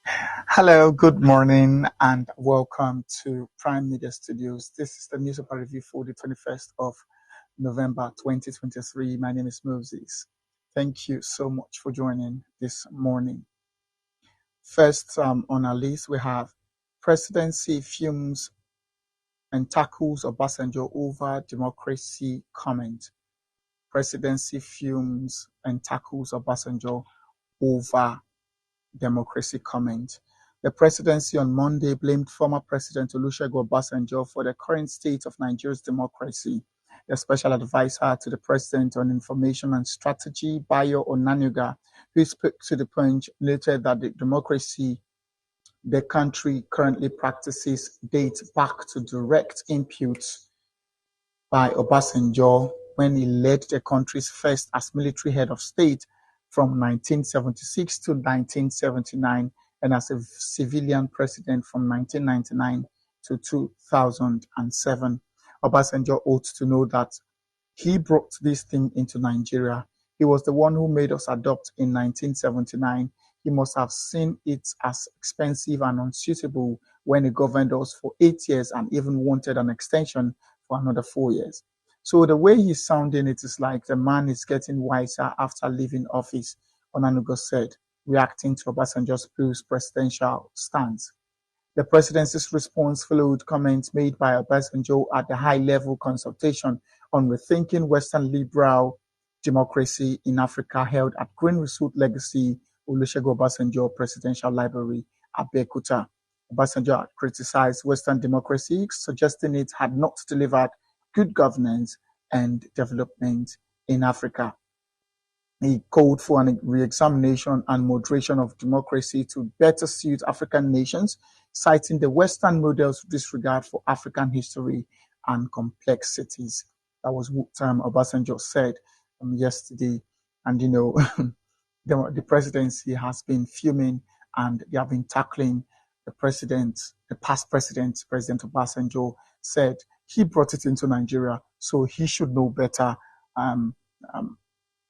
Hello, good morning, and welcome to Prime Media Studios. This is the newspaper review for the 21st of November 2023. My name is Moses. Thank you so much for joining this morning. First, on our list, we have Presidency fumes and tackles Obasanjo over democracy comment. Presidency fumes and tackles Obasanjo over democracy comment. The presidency on Monday blamed former President Olusegun Obasanjo for the current state of Nigeria's democracy. The special advisor to the president on information and strategy, Bayo Onanuga, who spoke to the Punch, noted that the democracy the country currently practices dates back to direct inputs by Obasanjo when he led the country's first as military head of state from 1976 to 1979 and as a civilian president from 1999 to 2007. Obasanjo ought to know that he brought this thing into Nigeria. He was the one who made us adopt in 1979. He must have seen it as expensive and unsuitable when he governed us for 8 years and even wanted an extension for another 4 years. So the way he's sounding, it is like the man is getting wiser after leaving office, Onanuga said, reacting to Obasanjo's post-presidential stance. The presidency's response followed comments made by Obasanjo at the high-level consultation on rethinking Western liberal democracy in Africa held at Green Resort Legacy Olusegun Obasanjo Presidential Library, Abeokuta. Obasanjo criticized Western democracy, suggesting it had not delivered good governance and development in Africa. He called for a re-examination and moderation of democracy to better suit African nations, citing the Western model's disregard for African history and complexities. That was what Obasanjo said yesterday. And, the presidency has been fuming and they have been tackling the president, the past president, President Obasanjo, said he brought it into Nigeria, so he should know better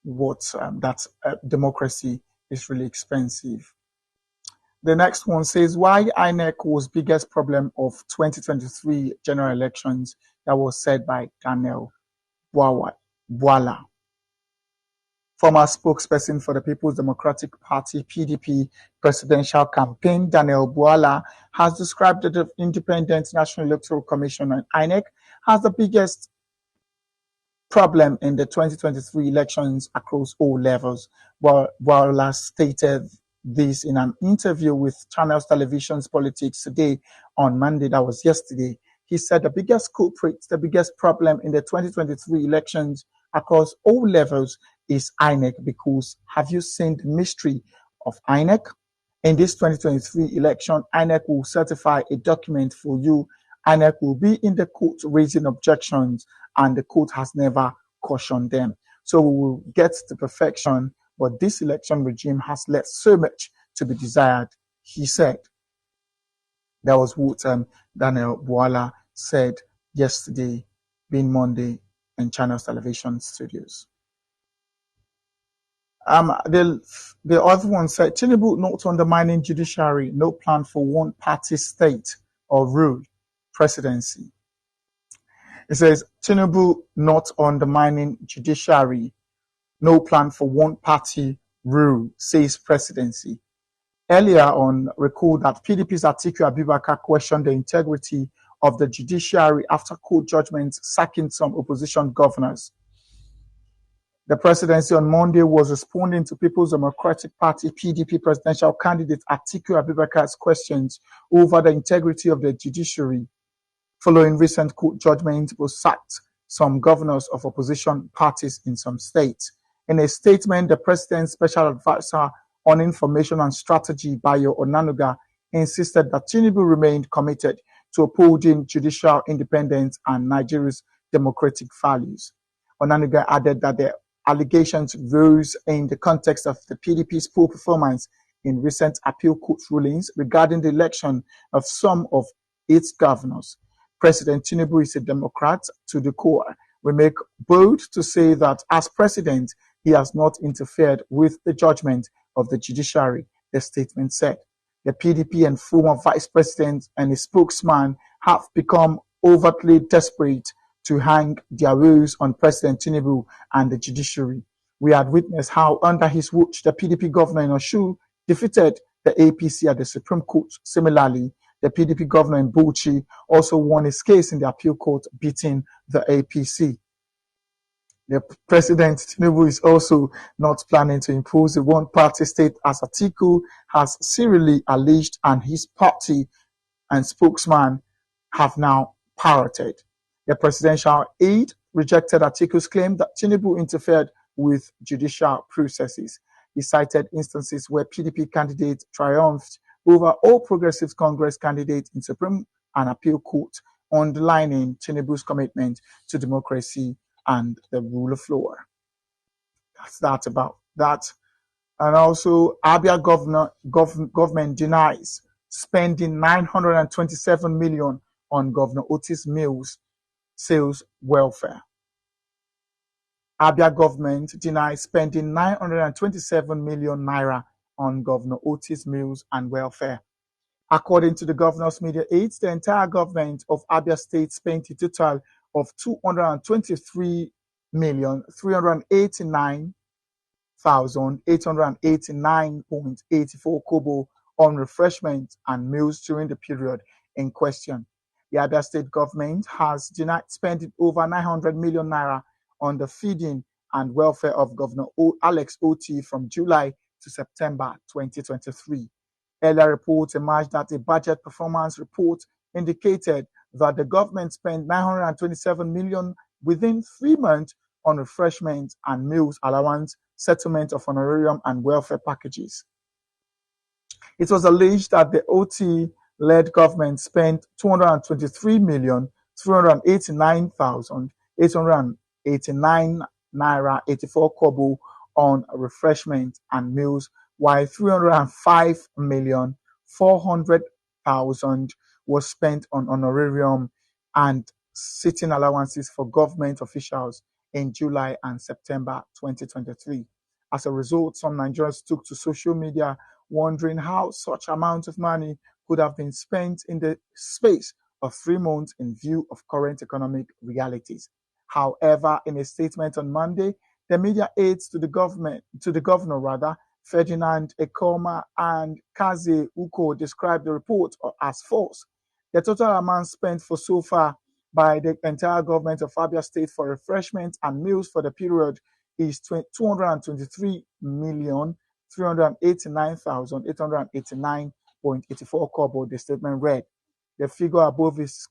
that democracy is really expensive. The next one says why INEC was biggest problem of 2023 general elections. That was said by Daniel Bwala. Former spokesperson for the People's Democratic Party (PDP) presidential campaign, Daniel Bwala, has described the Independent National Electoral Commission and INEC as the biggest problem in the 2023 elections across all levels. Bwala stated this in an interview with Channels Television's Politics Today on Monday, that was yesterday. He said the biggest culprit, the biggest problem in the 2023 elections across all levels is INEC, because have you seen the mystery of INEC? In this 2023 election, INEC will certify a document for you. INEC will be in the court raising objections, and the court has never cautioned them. So we will get to perfection, but this election regime has left so much to be desired, he said. That was what Daniel Bwala said yesterday, being Monday, in Channels Television studios. The other one said, Tinubu not undermining judiciary, no plan for one-party state or rule presidency. It says, Tinubu not undermining judiciary, no plan for one-party rule, says presidency. Earlier on, recall that PDP's Atiku Abubakar questioned the integrity of the judiciary after court judgments sacking some opposition governors. The presidency on Monday was responding to People's Democratic Party (PDP) presidential candidate Atiku Abubakar's questions over the integrity of the judiciary following recent court judgments which sacked some governors of opposition parties in some states. In a statement, the president's special advisor on information and strategy, Bayo Onanuga, insisted that Tinubu remained committed to upholding judicial independence and Nigeria's democratic values. Onanuga added that the allegations rose in the context of the PDP's poor performance in recent appeal court rulings regarding the election of some of its governors. President Tinubu is a Democrat to the core. We make bold to say that as president, he has not interfered with the judgment of the judiciary, the statement said. The PDP and former vice president and his spokesman have become overtly desperate to hang their rules on President Tinubu and the judiciary. We had witnessed how under his watch the PDP governor in Osun defeated the APC at the Supreme Court. Similarly, the PDP governor in Bauchi also won his case in the appeal court, beating the APC. The President Tinubu is also not planning to impose a one-party state as Atiku has serially alleged, and his party and spokesman have now parroted. The presidential aide rejected Atiku's claim that Tinubu interfered with judicial processes. He cited instances where PDP candidates triumphed over All Progressives Congress candidates in Supreme and Appeal Court, underlining Tinubu's commitment to democracy and the rule of law. That's that about that. And also, Abia government denies spending 927 million on Governor Otis Mills sales welfare. Abia government denies spending 927 million naira on Governor Otis Mills and welfare. According to the governor's media aides, the entire government of Abia State spent a total of 223,389,889.84 kobo on refreshment and meals during the period in question. The Abia State government has denied spending over 900 million naira on the feeding and welfare of Governor Alex Oti from July to September 2023. Earlier reports emerged that a budget performance report indicated that the government spent 927 million within 3 months on refreshment and meals allowance, settlement of honorarium and welfare packages. It was alleged that the OT-led government spent 223,389,889 naira 84 kobo on refreshment and meals, while 305,400,000 was spent on honorarium and sitting allowances for government officials in July and September 2023. As a result, some Nigerians took to social media wondering how such amount of money could have been spent in the space of 3 months in view of current economic realities. However, in a statement on Monday, the media aides to the governor, Ferdinand Ekoma and Kaze Uko, described the report as false. The total amount spent so far by the entire government of Abia State for refreshment and meals for the period is 223,389,889.84 kobo, the statement read. The figure above is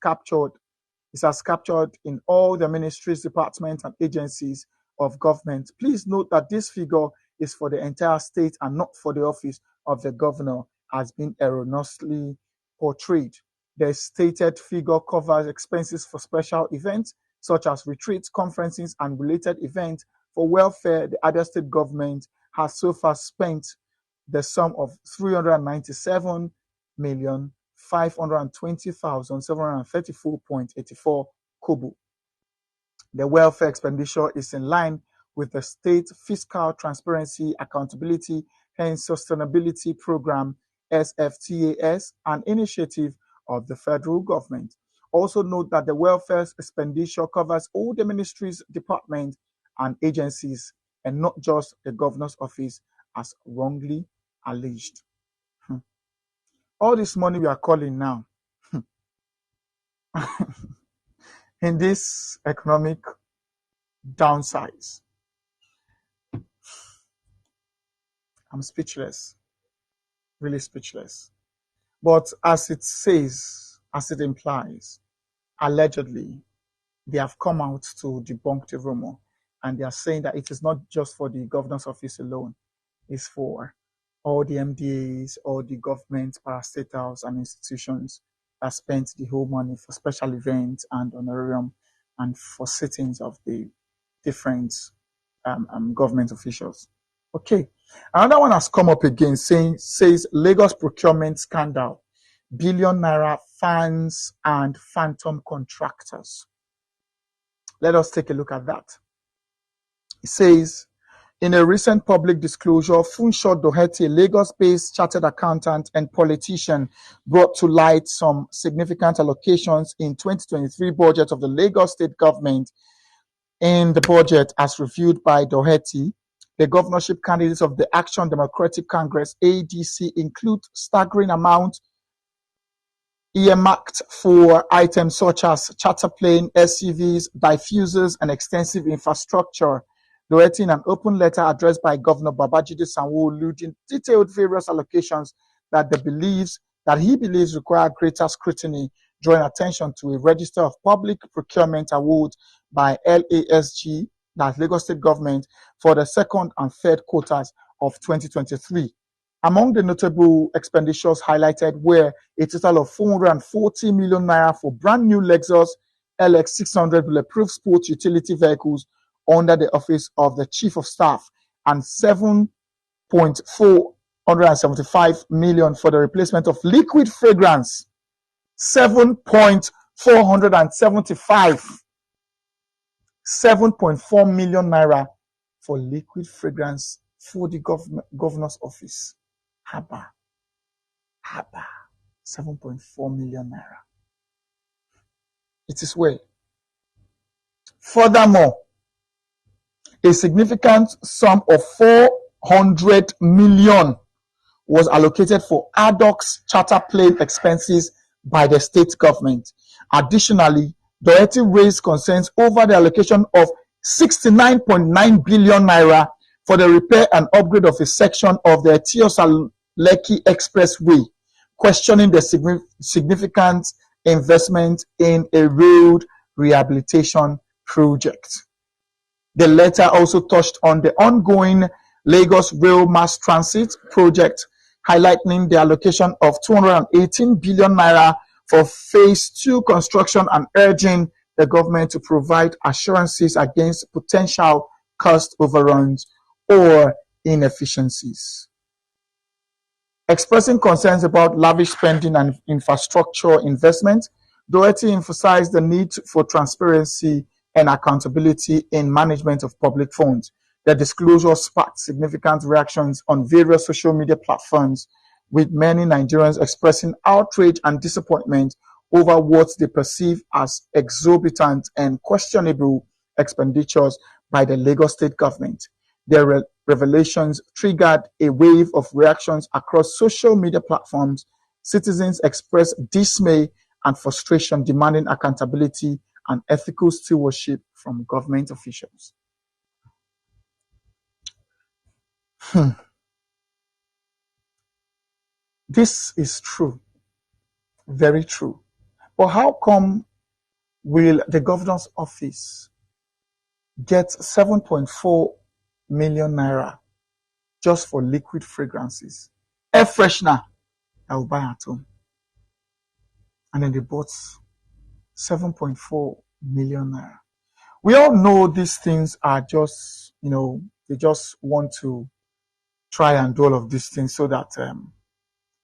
as captured in all the ministries, departments, and agencies of government. Please note that this figure is for the entire state and not for the office of the governor, has been erroneously portrayed. The stated figure covers expenses for special events such as retreats, conferences, and related events. For welfare, the Abia State government has so far spent the sum of 397,520,734.84 kobo. The welfare expenditure is in line with the State Fiscal Transparency, Accountability, and Sustainability Program, SFTAS, an initiative of the federal government. Also note that the welfare expenditure covers all the ministries, departments, and agencies, and not just the governor's office, as wrongly alleged. All this money we are calling now, in this economic downsize, I'm speechless, really speechless. But as it says, as it implies, allegedly, they have come out to debunk the rumor, and they are saying that it is not just for the governor's office alone, it's for all the MDAs, all the government parastatals and institutions that spent the whole money for special events and honorarium and for sittings of the different government officials. Okay, another one has come up again says Lagos procurement scandal, billion naira fans and phantom contractors. Let us take a look at that. It says In a recent public disclosure, Funsho Doherty, a Lagos-based chartered accountant and politician, brought to light some significant allocations in 2023 budget of the Lagos state government. In the budget, as reviewed by Doherty, the governorship candidates of the Action Democratic Congress, ADC, include staggering amounts earmarked for items such as charter plane, SUVs, diffusers, and extensive infrastructure. Doherty, in an open letter addressed by Governor Babajide Sanwo-Olu, detailed various allocations that he believes require greater scrutiny, drawing attention to a register of public procurement awards by LASG, that's Lagos State Government, for the second and third quarters of 2023. Among the notable expenditures highlighted were a total of 440 million naira for brand new Lexus LX 600 bulletproof sports utility vehicles under the office of the Chief of Staff, and 7.475 million for the replacement of liquid fragrance. 7.4 million naira for liquid fragrance for the governor's office. Haba. 7.4 million naira. It is well. Furthermore, a significant sum of 400 million was allocated for ADOX charter plane expenses by the state government. Additionally, Doherty raised concerns over the allocation of 69.9 billion naira for the repair and upgrade of a section of the Etios-Lekki Expressway, questioning the significant investment in a road rehabilitation project. The letter also touched on the ongoing Lagos Rail Mass Transit project, highlighting the allocation of 218 billion naira for phase 2 construction and urging the government to provide assurances against potential cost overruns or inefficiencies. Expressing concerns about lavish spending and infrastructure investment, Doherty emphasized the need for transparency and accountability in management of public funds. The disclosure sparked significant reactions on various social media platforms, with many Nigerians expressing outrage and disappointment over what they perceive as exorbitant and questionable expenditures by the Lagos state government. Their revelations triggered a wave of reactions across social media platforms. Citizens expressed dismay and frustration, demanding accountability and ethical stewardship from government officials. This is true, very true. But how come will the governor's office get 7.4 million naira just for liquid fragrances, air freshener that will buy at home? And then they bought 7.4 million naira. We all know these things are just, they just want to try and do all of these things so that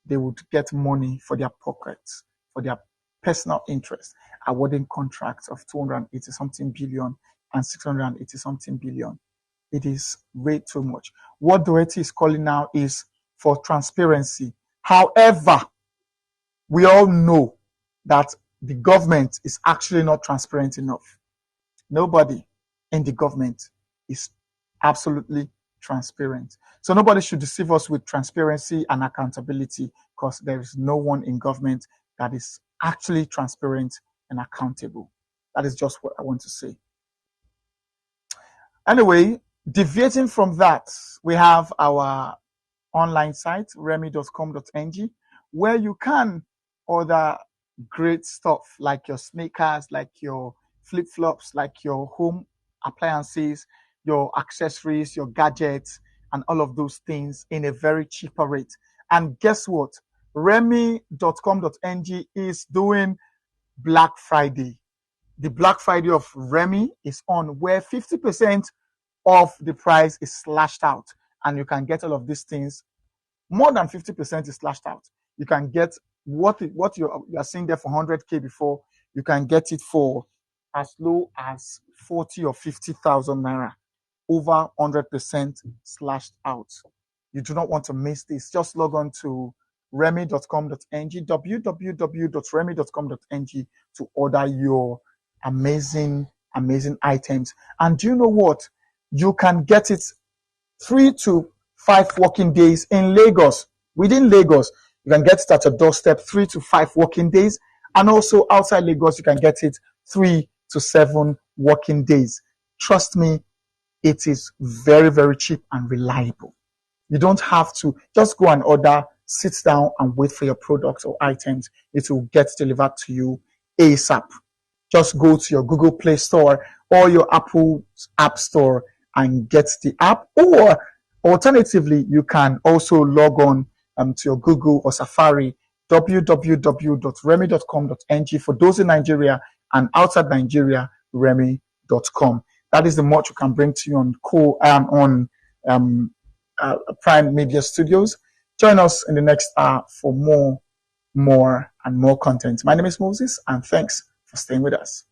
they would get money for their pockets, for their personal interest, awarding contracts of 280 something billion and 680 something billion. It is way too much. What Doherty is calling now is for transparency. However, we all know that the government is actually not transparent enough. Nobody in the government is absolutely transparent. So nobody should deceive us with transparency and accountability, because there is no one in government that is actually transparent and accountable. That is just what I want to say. Anyway, deviating from that, we have our online site, remy.com.ng, where you can order great stuff like your sneakers, like your flip-flops, like your home appliances, your accessories, your gadgets, and all of those things in a very cheaper rate. And guess what? Remy.com.ng is doing Black Friday. The Black Friday of Remy is on, where 50% of the price is slashed out, and you can get all of these things. More than 50% is slashed out. You can get what you are seeing there for 100k before. You can get it for as low as 40 or 50,000 naira. over 100% slashed out. You do not want to miss this. Just log on to remy.com.ng, www.remy.com.ng, to order your amazing items. And do you know what? You can get it 3 to 5 working days in Lagos. Within Lagos, you can get it at your doorstep 3 to 5 working days. And also outside Lagos, you can get it 3 to 7 working days. Trust me, it is very, very cheap and reliable. You don't have to just go and order, sit down and wait for your products or items. It will get delivered to you ASAP. Just go to your Google Play Store or your Apple App Store and get the app. Or alternatively, you can also log on to your Google or Safari, www.remy.com.ng, for those in Nigeria, and outside Nigeria, remy.com. That is the much we can bring to you on Prime Media Studios. Join us in the next hour for more and more content. My name is Moses, and thanks for staying with us.